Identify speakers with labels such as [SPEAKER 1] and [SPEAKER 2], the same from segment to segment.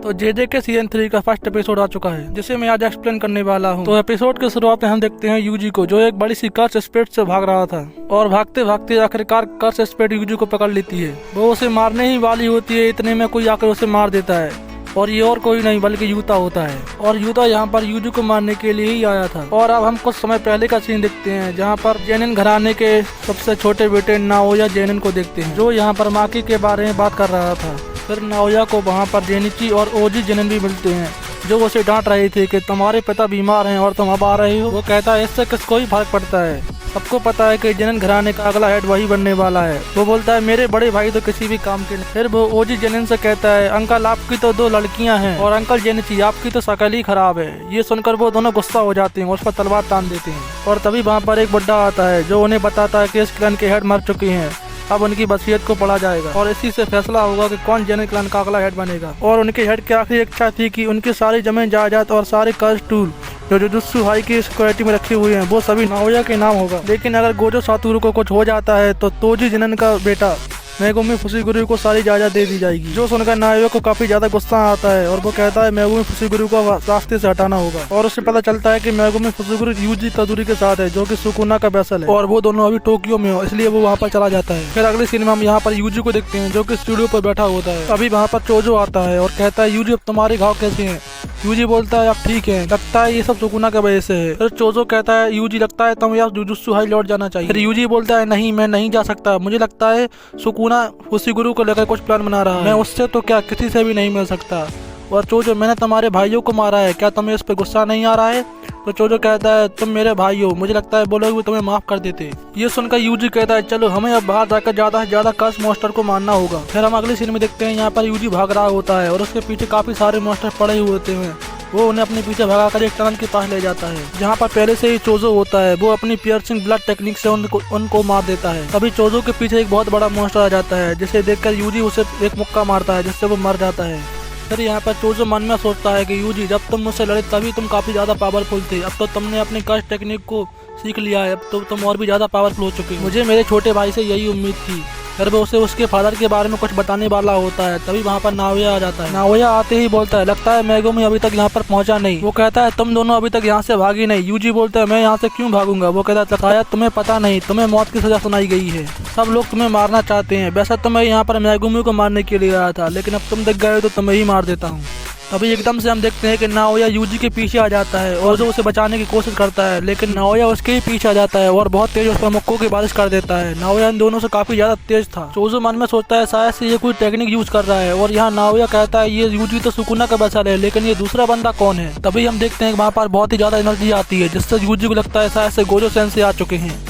[SPEAKER 1] तो जे के सीजन 3 का फर्स्ट एपिसोड आ चुका है, जिसे मैं आज एक्सप्लेन करने वाला हूँ। तो एपिसोड के शुरुआत में हम देखते हैं यूजी को, जो एक बड़ी सी कर्स स्पिरिट से भाग रहा था और भागते भागते आखिरकार कर्स स्पिरिट यूजी को पकड़ लेती है। वो उसे मारने ही वाली होती है, इतने में कोई आकर उसे मार देता है और ये और कोई नहीं बल्कि यूता होता है। और यूता यहाँ पर यूजी को मारने के लिए ही आया था। और अब हम कुछ समय पहले का सीन देखते हैं, जहाँ पर जेनिन घराने के सबसे छोटे बेटे नाओया जेनिन को देखते हैं, जो यहाँ पर माकी के बारे में बात कर रहा था। फिर नाओया को वहाँ पर जेनिची और ओजी जेनिन भी मिलते हैं, जो उसे डांट रहे थे कि तुम्हारे पिता बीमार हैं और तुम अब आ रहे हो। वो कहता है इससे किसको ही फर्क पड़ता है, सबको पता है कि जेनिन घराने का अगला हेड वही बनने वाला है। वो बोलता है मेरे बड़े भाई तो किसी भी काम के नहीं। फिर वो ओजी जेनिन से कहता है अंकल आपकी तो 2 लड़कियां हैं और अंकल जेनिची आपकी तो शकल ही खराब है। ये सुनकर वो दोनों गुस्सा हो जाते हैं और उस पर तलवार तान देते हैं। और तभी वहाँ पर एक बुड्ढा आता है, जो उन्हें बताता है कि इस क्लैन के हेड मर चुके हैं, अब उनकी वसीयत को पढ़ा जाएगा और इसी से फैसला होगा कि कौन जेनिन क्लैन का अगला हेड बनेगा। और उनके हेड की आखिरी इच्छा थी कि उनकी सारी जमीन जायदाद और सारे कर्ज टूल जो जुजुत्सु हाई की सिक्योरिटी में रखे हुए हैं वो सभी नाओया के नाम होगा। लेकिन अगर गोजो सातोरू को कुछ हो जाता है तो तोजी जेनिन का बेटा मेगुमी फुशिगुरु को सारी जायदाद दे दी जाएगी। जो सुनकर नाओया को काफी ज्यादा गुस्सा आता है और वो कहता है मेगुमी फुशिगुरु को रास्ते से हटाना होगा। और उससे पता चलता है कि मेगुमी फुशिगुरु यूजी तदुरी के साथ है, जो कि सुकुना का वैसल है और वो दोनों अभी टोक्यो में हो, इसलिए वो वहाँ पर चला जाता है। फिर अगले सीन में हम यहाँ पर यूजी को देखते हैं, जो कि स्टूडियो पर बैठा होता है। अभी वहाँ पर चोजो आता है और कहता है यूजी अब तुम्हारे घाव कैसे हैं। यूजी बोलता है अब ठीक है, लगता है ये सब सुकुना की वजह से है। फिर चोजो कहता है यूजी लगता है तुम यार जुजुत्सु हाई लौट जाना चाहिए। फिर यूजी बोलता है नहीं मैं नहीं जा सकता, मुझे लगता है सुकुना फुशिगुरु को लेकर कुछ प्लान बना रहा है, मैं उससे तो क्या किसी से भी नहीं मिल सकता। और चोजो मैंने तुम्हारे भाइयों को मारा है, क्या तुम्हें इस पे गुस्सा नहीं आ रहा है। तो चोजो कहता है तुम मेरे भाई हो, मुझे लगता है बोलोगे वो तुम्हें माफ कर देते। ये सुनकर यूजी कहता है चलो हमें अब बाहर जाकर ज्यादा से ज्यादा कर्स मॉन्स्टर को मारना होगा। फिर हम अगले सीन में देखते हैं, यहाँ पर यूजी भाग रहा होता है और उसके पीछे काफी सारे मॉन्स्टर पड़े हुए होते हैं। वो उन्हें अपने पीछे भगाकर एक टनल के पास ले जाता है, जहाँ पर पहले से ही चोजो होता है। वो अपनी पियर्सिंग ब्लड टेक्निक से उनको मार देता है। तभी चोजो के पीछे एक बहुत बड़ा मॉन्स्टर आ जाता है, जिसे देखकर यूजी उसे एक मुक्का मारता है, जिससे वो मर जाता है। फिर यहाँ पर चोजो मन में सोचता है कि यूजी जब तुम मुझसे लड़े तभी तुम काफी ज्यादा पावरफुल थे, अब तो तुमने अपनी कर्स टेक्निक को सीख लिया है, अब तो तुम और भी ज्यादा पावरफुल हो चुके हो। मुझे मेरे छोटे भाई से यही उम्मीद थी। फिर वो उसे उसके फादर के बारे में कुछ बताने वाला होता है, तभी वहाँ पर नाओया आ जाता है। नाओया आते ही बोलता है लगता है मेगुमी अभी तक यहाँ पर पहुँचा नहीं। वो कहता है तुम दोनों अभी तक यहाँ से भागी नहीं। यूजी बोलता है मैं यहाँ से क्यों भागूंगा। वो कहता है शायद तुम्हें पता नहीं, तुम्हें मौत की सजा सुनाई गई है, सब लोग तुम्हें मारना चाहते हैं। वैसे तो मैं यहाँ पर मेगुमी को मारने के लिए आया था, लेकिन अब तुम दिख गए तो तुम्हें ही मार देता हूँ। अभी एकदम से हम देखते हैं कि नाओया यूजी के पीछे आ जाता है और जो उसे बचाने की कोशिश करता है, लेकिन नाओया उसके ही पीछे आ जाता है और बहुत तेज उस पर मुक्कों की बारिश कर देता है। नाओया इन दोनों से काफी ज्यादा तेज था। चोजो मन में सोचता है शायद से ये कोई टेक्निक यूज कर रहा है। और यहाँ नाओया कहता है ये यूजी तो सुकुना का वैसल है, लेकिन ये दूसरा बंदा कौन है। तभी हम देखते हैं वहाँ पर बहुत ही ज्यादा एनर्जी आती है, जिससे यूजी को लगता है शायद से गोजो सेंसे आ चुके हैं।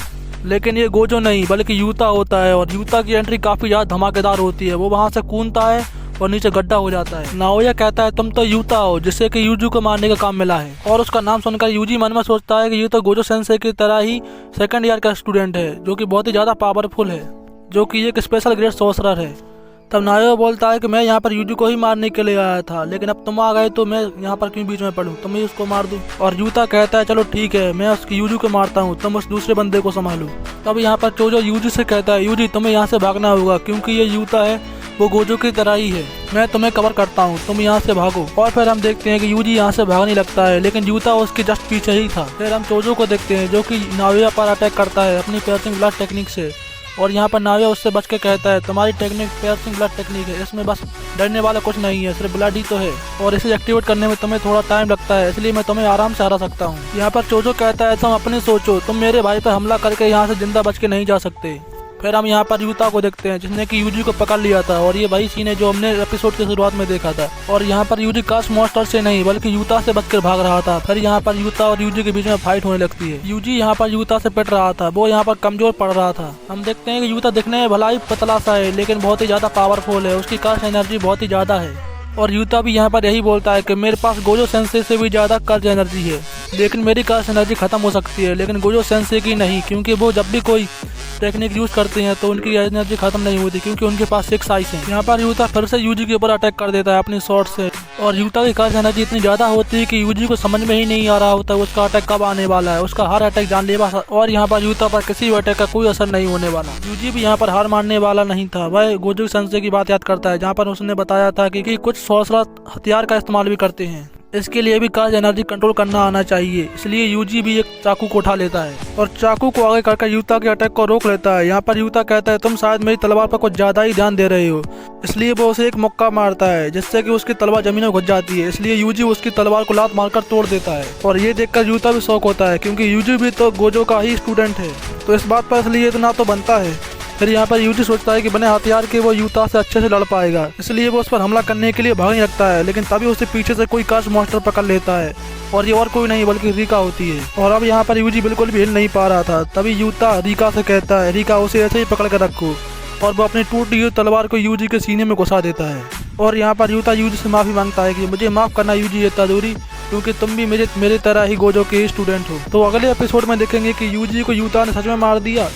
[SPEAKER 1] लेकिन ये गोजो नहीं बल्कि यूता होता है और यूता की एंट्री काफी ज्यादा धमाकेदार होती है। वो वहाँ से कूदता है और नीचे गड्ढा हो जाता है। नाओया कहता है तुम तो यूता हो, जिससे कि यूजी को मारने का काम मिला है। और उसका नाम सुनकर यूजी मन में सोचता है कि ये तो गोजो सेंसे की तरह ही सेकंड ईयर का स्टूडेंट है, जो कि बहुत ही ज्यादा पावरफुल है, जो कि एक स्पेशल ग्रेड सोर्सरर है। तब नाओया बोलता है कि मैं यहाँ पर यूजी को ही मारने के लिए आया था, लेकिन अब तुम आ गए तो मैं यहाँ पर क्यों बीच में पड़ूं, तुम ही उसको मार दो। और यूता कहता है चलो ठीक है, मैं उसकी यूजी को मारता हूँ, तुम उस दूसरे बंदे को संभालो। तब यहाँ पर चोजो यूजी से कहता है यूजी तुम्हें यहाँ से भागना होगा, क्योंकि ये यूता है वो गोजो की तरह ही है, मैं तुम्हें कवर करता हूँ, तुम यहाँ से भागो। और फिर हम देखते हैं कि यूजी यहाँ से भागने लगता है, लेकिन यूता उसके जस्ट पीछे ही था। फिर हम चोजो को देखते हैं, जो कि नाओया पर अटैक करता है अपनी पियर्सिंग ब्लड टेक्निक से। और यहाँ पर नाओया उससे बच के कहता है तुम्हारी टेक्निक पियर्सिंग ब्लड टेक्निक है, इसमें बस डरने वाला कुछ नहीं है, सिर्फ ब्लड ही तो है, और इसे एक्टिवेट करने में तुम्हें थोड़ा टाइम लगता है, इसलिए मैं तुम्हें आराम से हरा सकता हूँ। यहाँ पर चोजो कहता है तुम अपनी सोचो, तुम मेरे भाई पर हमला करके यहाँ से जिंदा बच के नहीं जा सकते। फिर हम यहाँ पर यूता को देखते हैं, जिसने कि यूजी को पकड़ लिया था, और ये वही सीन है जो हमने एपिसोड की शुरुआत में देखा था। और यहाँ पर यूजी कर्स मॉन्स्टर से नहीं बल्कि यूता से बचकर भाग रहा था। फिर यहाँ पर यूता और यूजी के बीच में फाइट होने लगती है। यूजी यहाँ पर यूता से पिट रहा था, वो यहाँ पर कमजोर पड़ रहा था। हम देखते हैं कि यूता दिखने में भला ही पतला सा है, लेकिन बहुत ही ज्यादा पावरफुल है, उसकी कर्स एनर्जी बहुत ही ज्यादा है। और यूता भी यहाँ पर यही बोलता है कि मेरे पास गोजो सेंसे से भी ज्यादा कर्स एनर्जी है। लेकिन मेरी कार से एनर्जी खत्म हो सकती है, लेकिन गोजो सेंसे की नहीं, क्योंकि वो जब भी कोई टेक्निक यूज करते हैं तो उनकी एनर्जी खत्म नहीं होती, क्योंकि उनके पास 6 आइस हैं। यहाँ पर यूता फिर से यूजी के ऊपर अटैक कर देता है अपनी शॉट से, और यूता की कार से एनर्जी इतनी ज्यादा होती है कि यूजी को समझ में ही नहीं आ रहा होता उसका अटैक कब आने वाला है। उसका हर अटैक जानलेवा, और यहाँ पर यूता पर किसी भी अटैक का कोई असर नहीं होने वाला। यूजी भी यहाँ पर हार मानने वाला नहीं था। वह गोजो सेंसे की बात याद करता है जहाँ पर उसने बताया था कि कुछ सॉर्सरर हथियार का इस्तेमाल भी करते हैं, इसके लिए भी कार एनर्जी कंट्रोल करना आना चाहिए। इसलिए यूजी भी एक चाकू को उठा लेता है और चाकू को आगे करके यूता के अटैक को रोक लेता है। यहाँ पर यूता कहता है तुम शायद मेरी तलवार पर कुछ ज्यादा ही ध्यान दे रहे हो, इसलिए वो उसे एक मुक्का मारता है जिससे कि उसकी तलवार जमीन में घुस जाती है। इसलिए यूजी उसकी तलवार को लात मारकर तोड़ देता है, और ये देखकर यूता भी शौक होता है क्योंकि यूजी भी तो गोजो का ही स्टूडेंट है, तो इस बात पर इसलिए इतना तो बनता है। फिर यहाँ पर यूजी सोचता है कि बिना हथियार के वो यूता से अच्छे से लड़ पाएगा, इसलिए वो उस पर हमला करने के लिए भागने लगता है। लेकिन तभी उसे पीछे से कोई कास्ट मॉन्स्टर पकड़ लेता है, और ये और कोई नहीं बल्कि रिका होती है। और अब यहाँ पर यूजी बिल्कुल भी हिल नहीं पा रहा था। तभी यूता रिका से कहता है रिका उसे ऐसे ही पकड़ कर रखो, और वो अपनी टूटी हुई तलवार को यूजी के सीने में घुसा देता है। और यहाँ पर यूता यूजी से माफी मांगता है कि मुझे माफ करना यूजी इत्तादोरी, क्योंकि तुम भी मेरे तरह ही गोजो के स्टूडेंट हो। तो अगले एपिसोड में देखेंगे कि यूजी को यूता ने सच में मार दिया